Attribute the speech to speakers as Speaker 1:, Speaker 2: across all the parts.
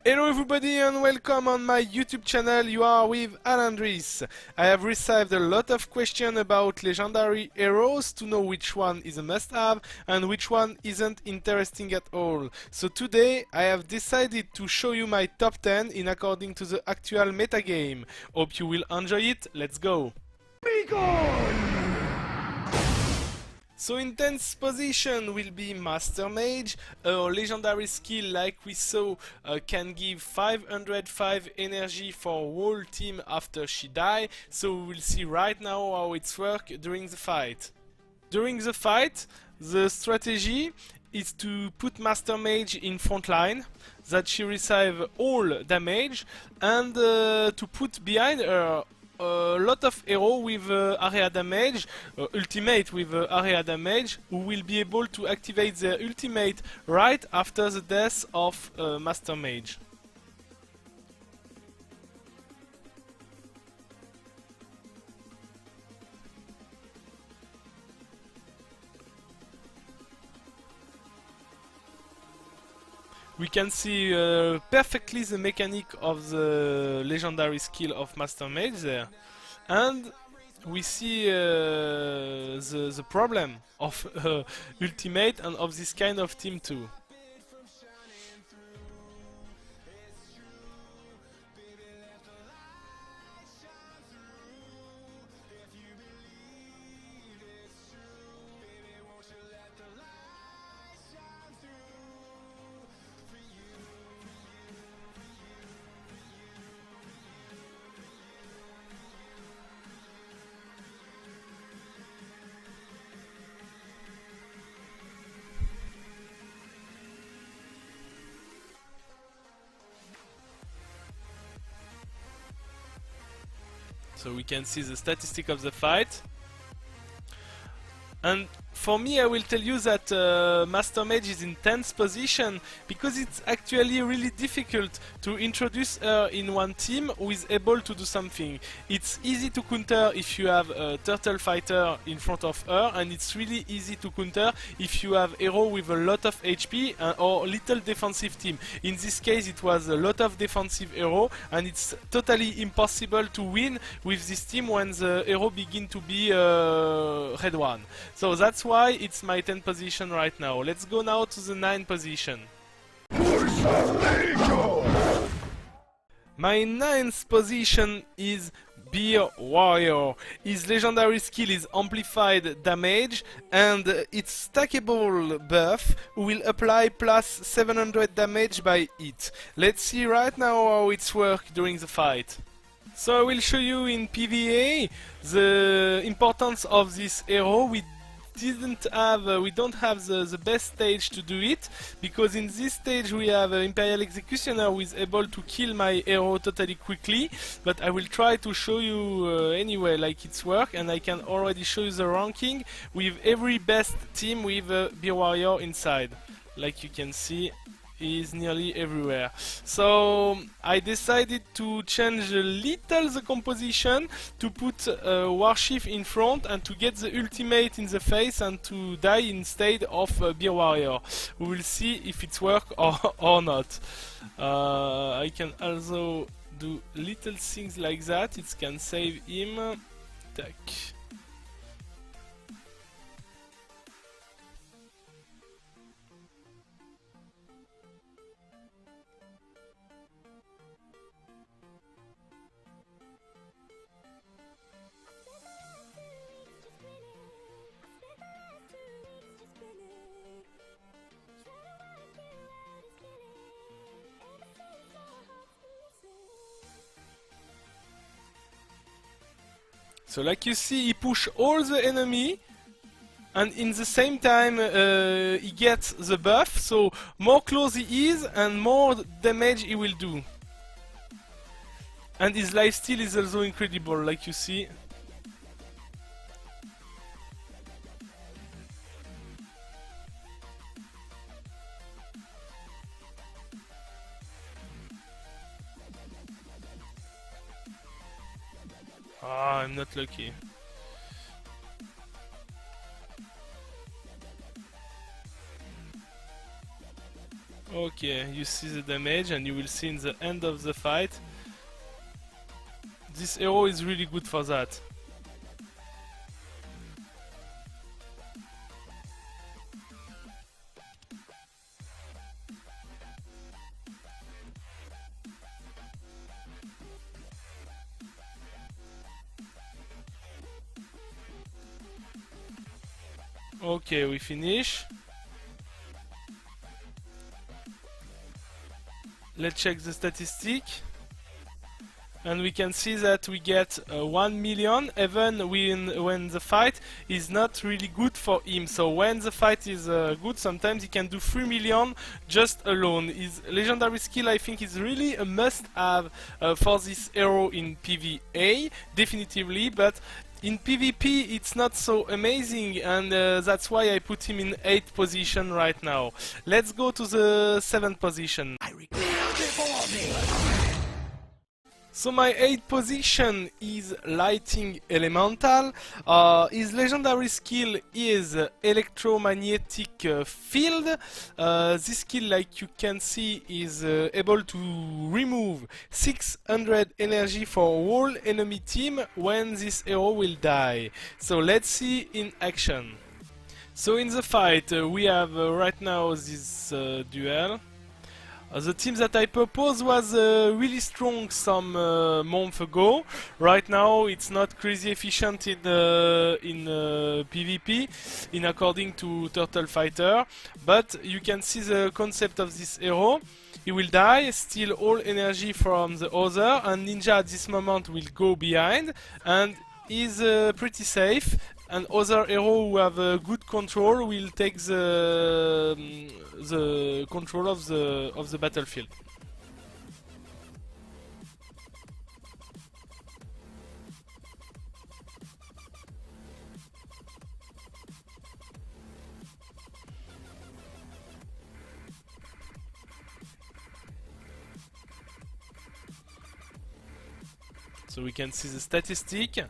Speaker 1: Hello everybody and welcome on my YouTube channel. You are with Alandris. I have received a lot of questions about legendary heroes to know which one is a must-have and which one isn't interesting at all. So today I have decided to show you my top 10 in according to the actual metagame. Hope you will enjoy it. Let's go! Be gone! So in 10th position will be Master Mage. A legendary skill like we saw can give 505 energy for whole team after she die. So we will see right now how it's work during the fight. During the fight, the strategy is to put Master Mage in front line, that she receive all damage, and to put behind her a lot of hero with area damage, ultimate with area damage, who will be able to activate their ultimate right after the death of Master Mage. We can see perfectly the mechanic of the legendary skill of Master Mage there. And we see the problem of ultimate and of this kind of team too. So we can see the statistic of the fight. And for me, I will tell you that Master Mage is in 10th position because it's actually really difficult to introduce her in one team who is able to do something. It's easy to counter if you have a turtle fighter in front of her, and it's really easy to counter if you have hero with a lot of HP or little defensive team. In this case, it was a lot of defensive hero, and it's totally impossible to win with this team when the hero begin to be red one. So that's why it's my 10th position right now. Let's go now to the 9th position. My 9th position is Beer Warrior. His legendary skill is amplified damage and its stackable buff will apply plus 700 damage by it. Let's see right now how it's work during the fight. So I will show you in PvA the importance of this hero. We don't have the best stage to do it, because in this stage we have Imperial Executioner who is able to kill my hero totally quickly, but I will try to show you anyway like it's work, and I can already show you the ranking with every best team with Beer Warrior inside. Like you can see, is nearly everywhere. So I decided to change a little the composition, to put Warchief in front and to get the ultimate in the face and to die instead of Beer Warrior. We will see if it's work or not. I can also do little things like that. It can save him. Tac. So like you see, he push all the enemy, and in the same time he gets the buff, so more close he is and more damage he will do. And his lifesteal is also incredible, like you see. Ah, I'm not lucky. Okay, you see the damage, and you will see in the end of the fight. This hero is really good for that. Okay, we finish. Let's check the statistic. And we can see that we get 1 million even when the fight is not really good for him. So when the fight is good, sometimes he can do 3 million just alone. His legendary skill, I think, is really a must-have for this hero in PvA, definitively, but in PvP it's not so amazing, and that's why I put him in 8th position right now. Let's go to the 7th position. So my 8th position is Lightning Elemental. His legendary skill is Electromagnetic Field. This skill, like you can see, is able to remove 600 energy for all enemy team when this hero will die. So let's see in action. So in the fight we have right now this duel. The team that I proposed was really strong some month ago. Right now it's not crazy efficient in PvP, in according to Turtle Fighter, but you can see the concept of this hero. He will die, steal all energy from the other, and Ninja at this moment will go behind, and is pretty safe. And other hero who have good control will take the control of the battlefield. So we can see the statistic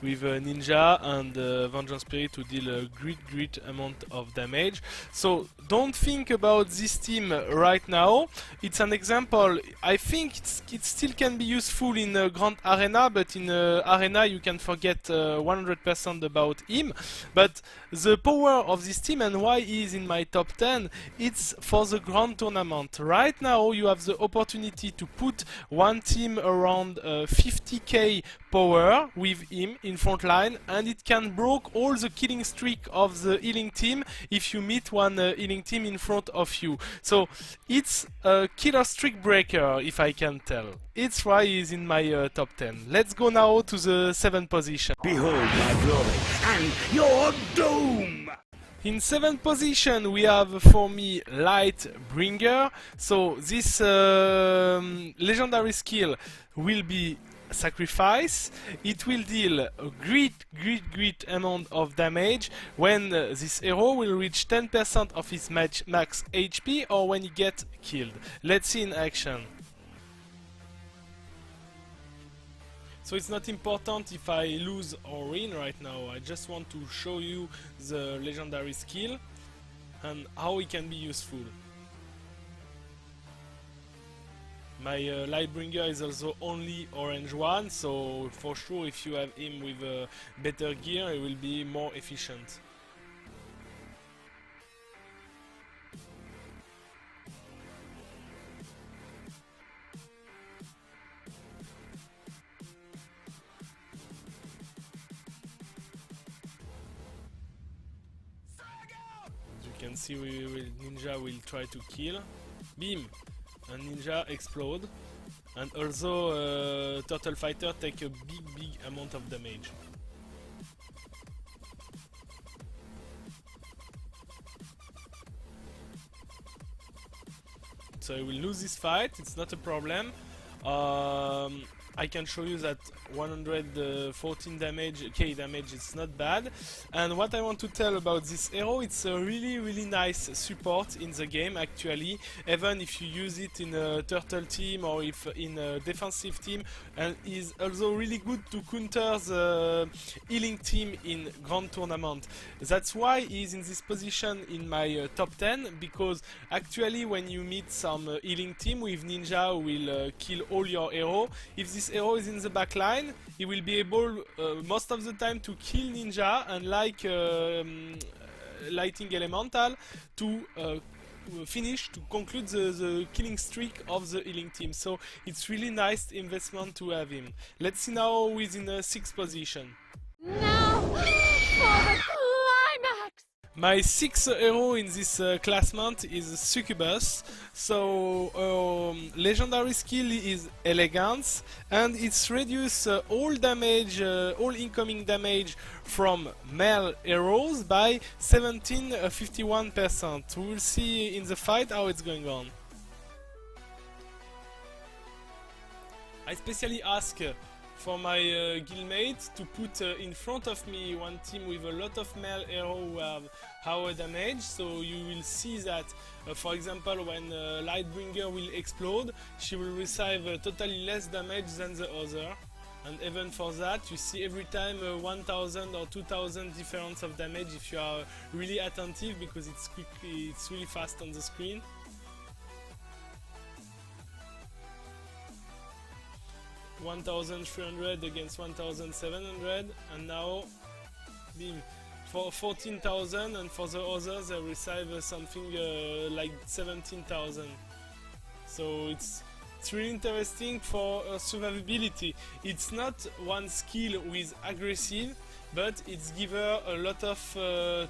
Speaker 1: with Ninja and Vengeance Spirit to deal a great amount of damage. So don't think about this team right now. It's an example. I think it still can be useful in Grand Arena, but in Arena you can forget 100% about him. But the power of this team and why he is in my top 10, it's for the Grand Tournament. Right now you have the opportunity to put one team around 50k power with him in front line, and it can break all the killing streak of the healing team if you meet one healing team in front of you. So it's a killer streak breaker, if I can tell. It's why he's in my top 10. Let's go now to the 7th position.
Speaker 2: Behold my glory and your doom!
Speaker 1: In 7th position we have for me Lightbringer. So this legendary skill will be Sacrifice. It will deal a great amount of damage when this hero will reach 10% of his max HP or when he gets killed. Let's see in action. So it's not important if I lose or win right now. I just want to show you the legendary skill and how it can be useful. My Lightbringer is also only orange one, so for sure if you have him with better gear, it will be more efficient. As you can see, Ninja will try to kill. Beam! And Ninja explode, and also Turtle Fighter take a big amount of damage. So I will lose this fight, it's not a problem. I can show you that 114 damage, K damage, it's not bad. And what I want to tell about this hero, it's a really nice support in the game actually, even if you use it in a turtle team or if in a defensive team, and is also really good to counter the healing team in grand tournament. That's why he's in this position in my top 10, because actually when you meet some healing team with ninja who will kill all your hero, if this hero is in the back line, he will be able most of the time to kill ninja, and like lighting elemental to finish, to conclude the killing streak of the healing team. So it's really nice investment to have him. Let's see now who is in the 6th position.
Speaker 3: Now for the climax!
Speaker 1: My 6th hero in this classment is Succubus. So legendary skill is Elegance, and it's reduce all damage, all incoming damage from male heroes by 1751%. We will see in the fight how it's going on. I specially ask for my guildmate to put in front of me one team with a lot of male heroes who have higher damage, so you will see that for example when Lightbringer will explode, she will receive totally less damage than the other, and even for that you see every time 1000 or 2000 difference of damage if you are really attentive, because it's really fast on the screen. 1300 against 1700, and now beam for 14,000, and for the others they receive something like 17,000. So it's really interesting for survivability. It's not one skill with aggressive, but it's give her a lot of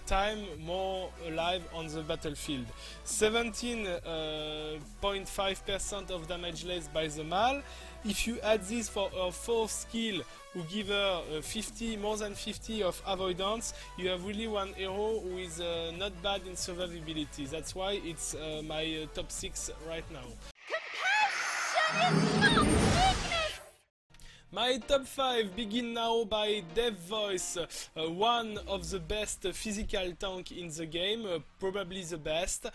Speaker 1: time more alive on the battlefield. 17.5% of damage less by the Mal. If you add this for a 4th skill who give her more than 50 of avoidance, you have really one hero who is not bad in survivability. That's why it's my top 6 right now.
Speaker 3: Compassion is not weakness!
Speaker 1: My top 5 begin now by Dev Voice, one of the best physical tank in the game, probably the best,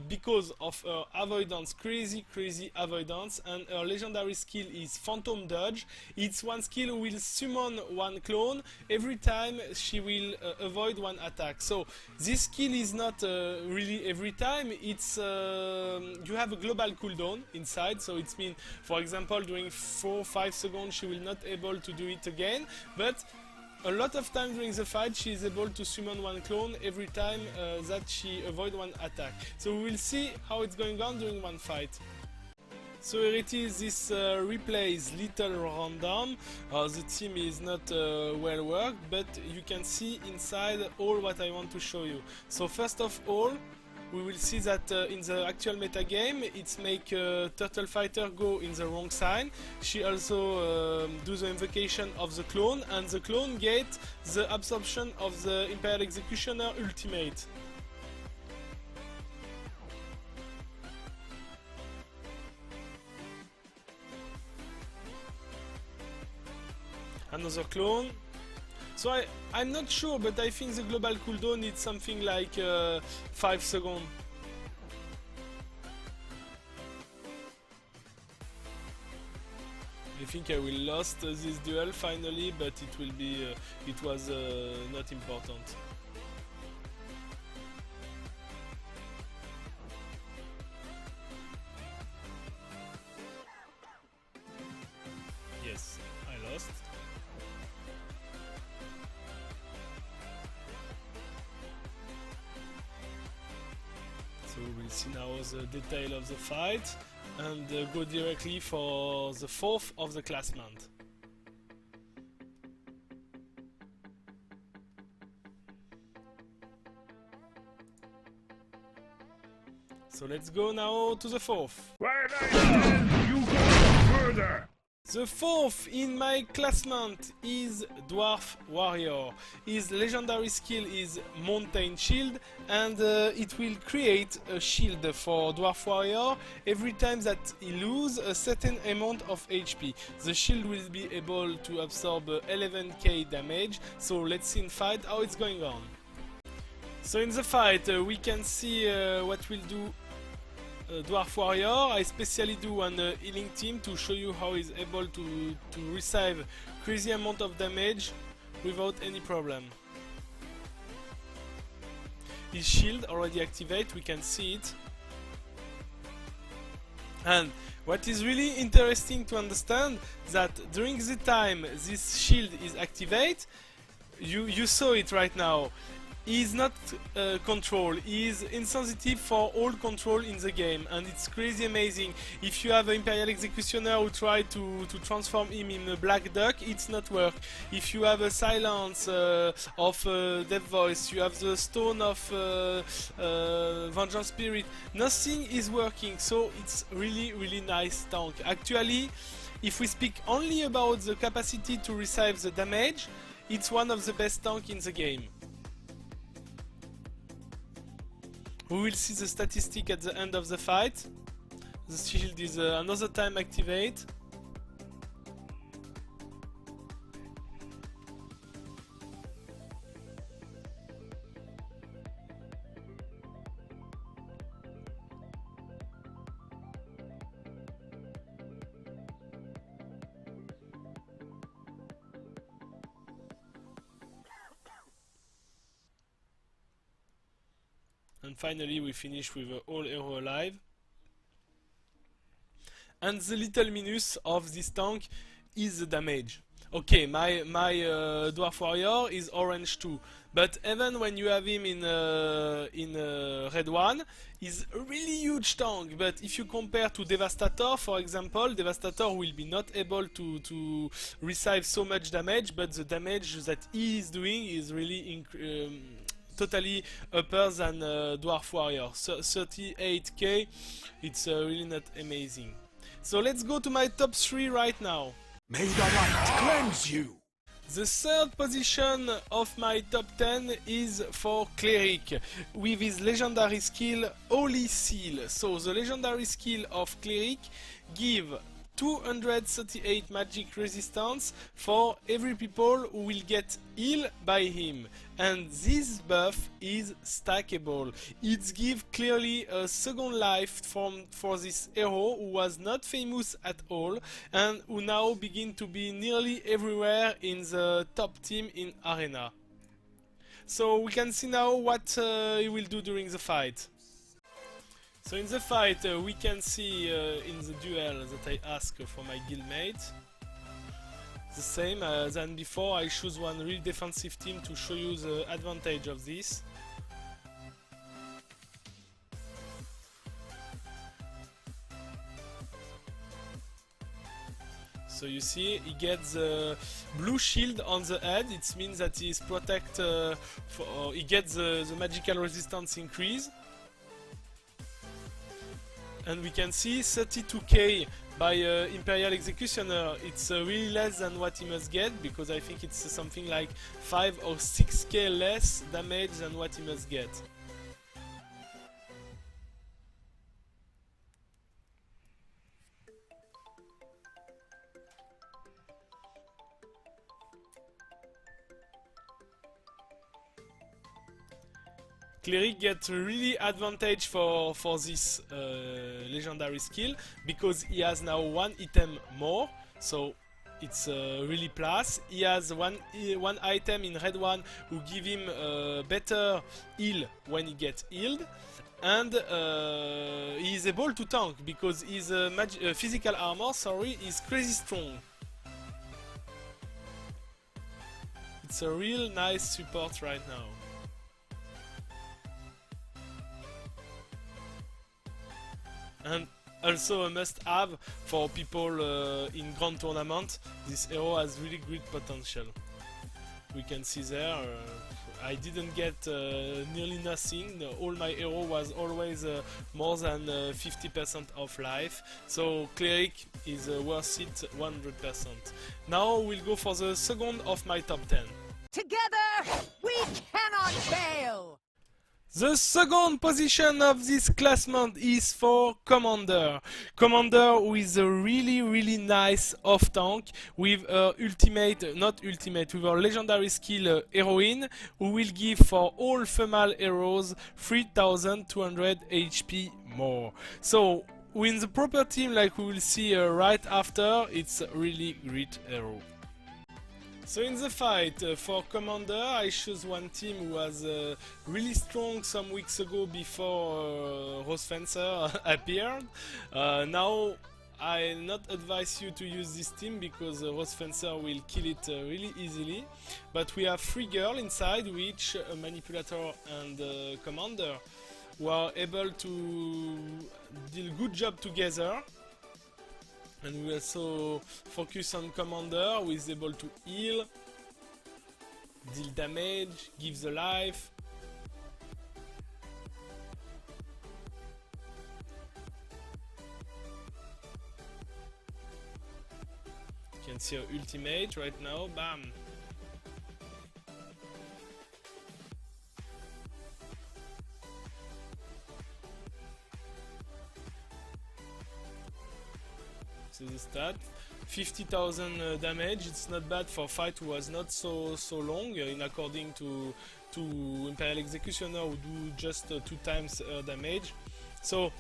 Speaker 1: because of her avoidance, crazy avoidance, and her legendary skill is Phantom Dodge. It's one skill who will summon one clone every time she will avoid one attack. So this skill is not really every time, it's you have a global cooldown inside, so it means, for example, during 4-5 seconds she will not able to do it again, but a lot of time during the fight she is able to summon one clone every time that she avoid one attack. So we will see how it's going on during one fight. So here it is, this replay is little random, the team is not well worked, but you can see inside all what I want to show you. So first of all, we will see that in the actual metagame it's make Turtle Fighter go in the wrong side. She also do the invocation of the clone, and the clone get the absorption of the Imperial Executioner ultimate. Another clone. So I'm not sure, but I think the global cooldown needs something like 5 seconds. I think I will lost this duel finally, but it will be it was not important. Yes, I lost. So we'll see now the detail of the fight, and go directly for the 4th of the classment. So let's go now to the 4th.
Speaker 2: Right, you go further.
Speaker 1: The fourth in my classment is Dwarf Warrior. His legendary skill is Mountain Shield, and it will create a shield for Dwarf Warrior every time that he loses a certain amount of HP. The shield will be able to absorb 11k damage, so let's see in fight how it's going on. So in the fight we can see what will do Dwarf Warrior. I specially do an healing team to show you how he's able to receive crazy amount of damage without any problem. His shield already activate, we can see it. And what is really interesting to understand that during the time this shield is activate, you saw it right now. He is not control, he is insensitive for all control in the game, and it's crazy amazing. If you have an Imperial Executioner who try to transform him in a Black Duck, it's not work. If you have a silence of Death Voice, you have the Stone of Vengeance Spirit, nothing is working, so it's really nice tank. Actually, if we speak only about the capacity to receive the damage, it's one of the best tanks in the game. We will see the statistic at the end of the fight. The shield is another time activate. And finally we finish with all hero alive. And the little minus of this tank is the damage. Okay, my Dwarf Warrior is orange too, but even when you have him in red one, is a really huge tank. But if you compare to Devastator, for example, Devastator will be not able to receive so much damage, but the damage that he is doing is really totally upper than Dwarf Warrior. So 38k, it's really not amazing. So let's go to my top 3 right now.
Speaker 2: May the light cleanse you.
Speaker 1: The third position of my top 10 is for Cleric, with his legendary skill Holy Seal. So the legendary skill of Cleric give 238 magic resistance for every people who will get healed by him, and this buff is stackable. It gives clearly a second life for this hero who was not famous at all and who now begin to be nearly everywhere in the top team in Arena. So we can see now what he will do during the fight. So in the fight we can see in the duel that I ask for my guildmate. The same than before, I choose one real defensive team to show you the advantage of this. So you see, he gets the blue shield on the head. It means that he is protected. He gets the magical resistance increase. And we can see 32k by Imperial Executioner. It's really less than what he must get, because I think it's something like 5 or 6k less damage than what he must get. Cleric gets really advantage for this legendary skill, because he has now one item more, so it's really plus. He has one item in red one who give him better heal when he gets healed, and he is able to tank because his physical armor, is crazy strong. It's a real nice support right now. And also a must-have for people in grand tournament. This hero has really great potential. We can see there, I didn't get nearly nothing. All my hero was always more than 50% of life, so cleric is worth it 100%. Now we'll go for the second of my top 10.
Speaker 4: Together, we cannot fail!
Speaker 1: The second position of this classement is for Commander. Commander with a really nice off tank with her ultimate, not ultimate, with her legendary skill Heroine, who will give for all female heroes 3200 HP more. So with the proper team like we will see right after, it's a really great hero. So in the fight for Commander, I choose one team who was really strong some weeks ago before Rose Fencer appeared. Now I not advise you to use this team because Rose Fencer will kill it really easily. But we have 3 girls inside, which a manipulator and commander who are able to do a good job together. And we also focus on commander who is able to heal, deal damage, give the life. You can see her ultimate right now, bam! So the stat, 50,000 damage. It's not bad for a fight who was not so long. In according to Imperial Executioner, who do just 2 times damage. So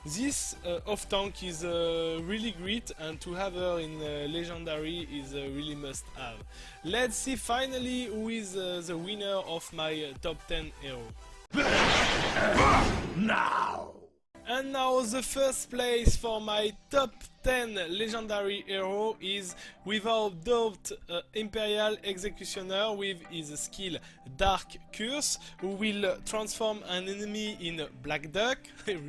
Speaker 1: this off tank is really great, and to have her in legendary is really must have. Let's see finally who is the winner of my top 10 hero.
Speaker 2: Now!
Speaker 1: And now the first place for my top 10 legendary hero is without doubt Imperial Executioner with his skill Dark Curse, who will transform an enemy in Black Duck,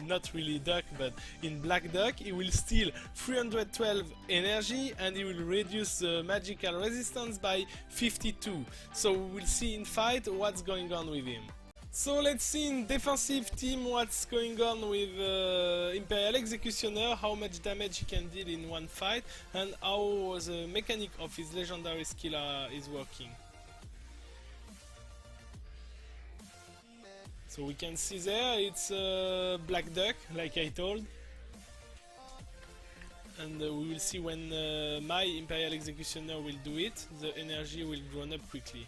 Speaker 1: not really duck but in Black Duck. He will steal 312 energy and he will reduce the magical resistance by 52. So we will see in fight what's going on with him. So let's see in defensive team what's going on with Imperial Executioner, how much damage he can deal in one fight, and how the mechanic of his legendary skill is working. So we can see there it's Black Duck, like I told. And we will see when my Imperial Executioner will do it, the energy will grow up quickly.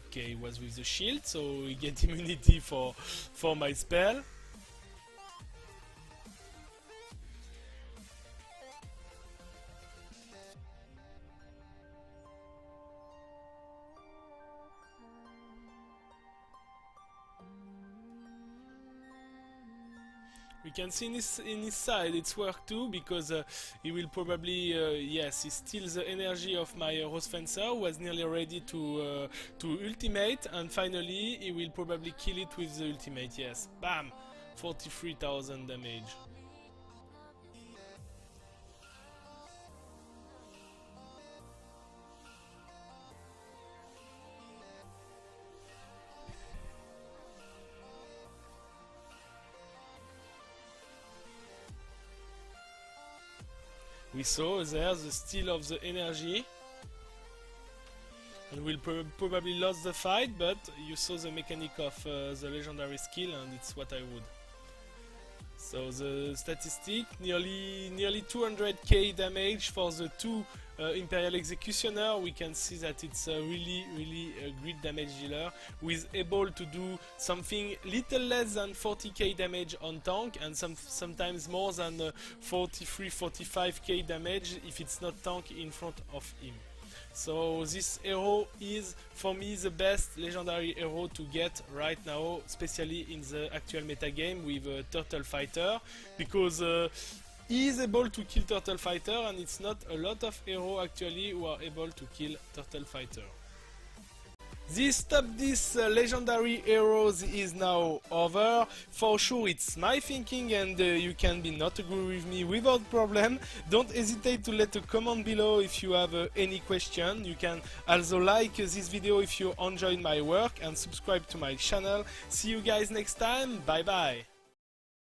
Speaker 1: Okay, he was with the shield, so we get immunity for my spell. We can see in his side it's work too, because he will probably, yes, he steals the energy of my Rose Fencer, who was nearly ready to ultimate, and finally he will probably kill it with the ultimate, yes, bam, 43,000 damage. We saw there the steal of the energy, and we'll probably lose the fight, but you saw the mechanic of the legendary skill, and it's what I would. So the statistic, nearly 200k damage for the 2 Imperial Executioner. We can see that it's a really great damage dealer, who is able to do something little less than 40k damage on tank, and sometimes more than 43-45k damage if it's not tank in front of him. So this hero is for me the best legendary hero to get right now, especially in the actual metagame with Turtle Fighter, because he is able to kill Turtle Fighter, and it's not a lot of heroes actually who are able to kill Turtle Fighter. This top this legendary heroes is now over. For sure it's my thinking and you can be not agree with me without problem. Don't hesitate to let a comment below if you have any question. You can also like this video if you enjoyed my work and subscribe to my channel. See you guys next time. Bye bye.